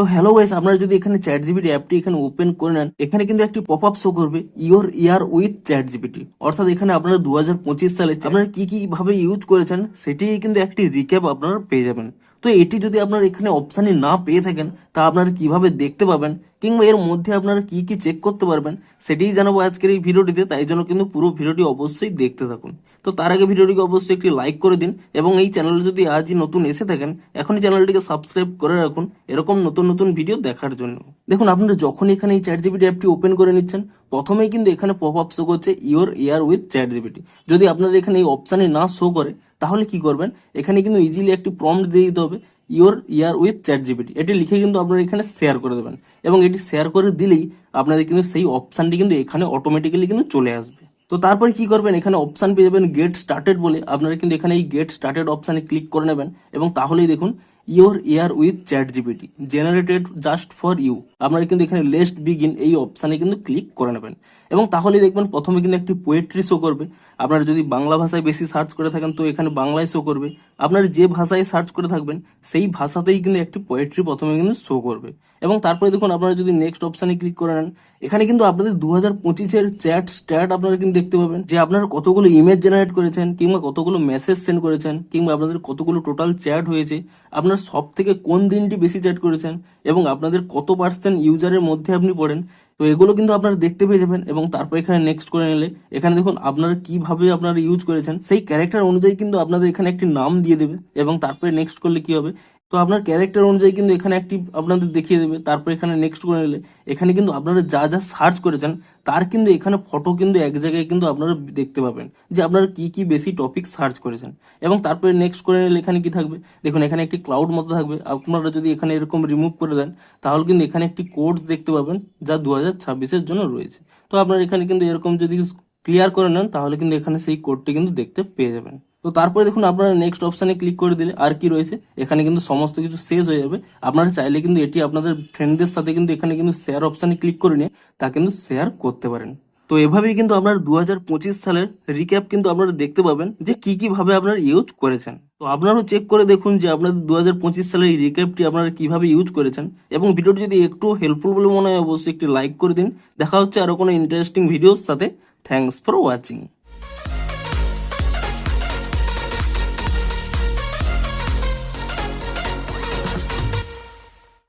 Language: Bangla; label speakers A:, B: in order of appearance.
A: তো হ্যালো গাইস, আপনারা যদি এখানে চ্যাট জিপিটি অ্যাপটি এখানে ওপেন করে নেন, এখানে কিন্তু একটি পপ আপ শো করবে your year with chat GPT. অর্থাৎ এখানে আপনারা 2025 সালে আপনারা কি কি ভাবে ইউজ করেছেন সেটি কিন্তু একটি রিক্যাপ আপনারা পেয়ে যাবেন। তো এটি যদি আপনারা এখানে অপশানে না পেয়ে থাকেন, তা আপনারা কিভাবে দেখতে পাবেন কিংবা এর মধ্যে আপনারা কি কি চেক করতে পারবেন সেটিই জানাবো আজকের এই ভিডিওটিতে। তাই জন্য কিন্তু পুরো ভিডিওটি অবশ্যই দেখতে থাকুন। তো তার আগে ভিডিওটিকে অবশ্যই একটি লাইক করে দিন এবং এই চ্যানেলে যদি আজই নতুন এসে থাকেন, এখনই চ্যানেলটিকে সাবস্ক্রাইব করে রাখুন এরকম নতুন নতুন ভিডিও দেখার জন্য। দেখুন, আপনারা যখন এখানে এই চ্যাট জিপিটি অ্যাপটি ওপেন করে নিচ্ছেন, প্রথমেই কিন্তু এখানে পপ আপ শো করছে your air with chat GPT. যদি আপনাদের এখানে এই অপশানে না শো করে তাহলে কি করবেন, এখানে কিন্তু ইজিলি একটি প্রম্পট দিয়ে দিতে হবে your year with chat GPT. এটি লিখে কিন্তু আপনারা এখানে শেয়ার করে দেবেন এবং এটি শেয়ার করে দিলেই আপনাদের কিন্তু সেই অপশানটি কিন্তু এখানে অটোমেটিক্যালি কিন্তু চলে আসবে। তো তারপরে কি করবেন, এখানে অপশান পেয়ে যাবেন গেট স্টার্টেড বলে। আপনারা কিন্তু এখানে এই গেট স্টার্টেড অপশানে ক্লিক করে নেবেন এবং তাহলেই দেখুন your air with ChatGPT generated just for you. আপনারা কিন্তু এখানে লেটস বিগিন এই অপশানে কিন্তু ক্লিক করে নেবেন এবং তাহলেই দেখবেন প্রথমে কিন্তু একটি পোয়েট্রি শো করবে। আপনারা যদি বাংলা ভাষায় বেশি সার্চ করে থাকেন তো এখানে বাংলায় শো করবে। আপনারা যে ভাষায় সার্চ করে থাকবেন সেই ভাষাতেই কিন্তু একটি পোয়েট্রি প্রথমে কিন্তু শো করবে এবং তারপরে দেখুন আপনারা যদি নেক্সট অপশানে ক্লিক করে নেন, এখানে কিন্তু আপনাদের 2025-এর চ্যাট স্ট্যাট আপনারা কিন্তু দেখতে পাবেন যে আপনারা কতগুলো ইমেজ জেনারেট করেছেন কিংবা কতগুলো মেসেজ সেন্ড করেছেন কিংবা আপনাদের কতগুলো টোটাল চ্যাট হয়েছে, আপনার সব থেকে কোন দিনটি বেশি চ্যাট করেছেন এবং আপনাদের কত পার্সেন্ট ইউজারের মধ্যে আপনি পড়েন। তো এগুলো কিন্তু আপনারা দেখতে পেয়ে যাবেন এবং তারপর এখানে নেক্সট করে নিলে এখানে দেখুন আপনারা কিভাবে আপনারা ইউজ করেছেন সেই ক্যারেক্টার অনুযায়ী কিন্তু আপনাদের এখানে একটি নাম দিয়ে দেবে এবং তারপরে নেক্সট করলে কি হবে, তো আপনার ক্যারেক্টার অনুযায়ী কিন্তু এখানে একটি আপনাদের দেখিয়ে দেবে। তারপর এখানে নেক্সট করে নিলে এখানে কিন্তু আপনারা যা যা সার্চ করেছেন তার কিন্তু এখানে ফটো কিন্তু এক জায়গায় কিন্তু আপনারা দেখতে পাবেন যে আপনারা কি কি বেশি টপিক সার্চ করেছেন এবং তারপরে নেক্সট করে নিলে এখানে কি থাকবে, দেখুন এখানে একটি ক্লাউড মতো থাকবে। আপনারা যদি এখানে এরকম রিমুভ করে দেন তাহলে কিন্তু এখানে একটি কোডস দেখতে পাবেন যা 2026-এর জন্য রয়েছে। তো আপনারা এখানে কিন্তু এরকম যদি ক্লিয়ার করে নেন তাহলে কিন্তু এখানে সেই কোডটি কিন্তু দেখতে পেয়ে যাবেন। তো তারপরে দেখুন আপনারা নেক্সট অপশানে ক্লিক করে দিলে আর কি রয়েছে, এখানে কিন্তু সমস্ত কিছু শেষ হয়ে যাবে। আপনারা চাইলে কিন্তু এটি আপনাদের ফ্রেন্ডদের সাথে কিন্তু এখানে কিন্তু শেয়ার অপশানে ক্লিক করে নিয়ে তা কিন্তু শেয়ার করতে পারেন। তো এভাবেই কিন্তু আপনার 2025 সালের রিক্যাপ কিন্তু আপনারা দেখতে পাবেন যে কি কি ভাবে আপনারা ইউজ করেছেন। তো আপনারাও চেক করে দেখুন যে আপনাদের 2025 সালের এই রিক্যাপটি আপনারা কিভাবে ইউজ করেছেন এবং ভিডিওটি যদি একটু হেল্পফুল বলে মনে হয় অবশ্যই একটি লাইক করে দিন। দেখা হচ্ছে আরো কোনো ইন্টারেস্টিং ভিডিওর সাথে। Thanks for watching.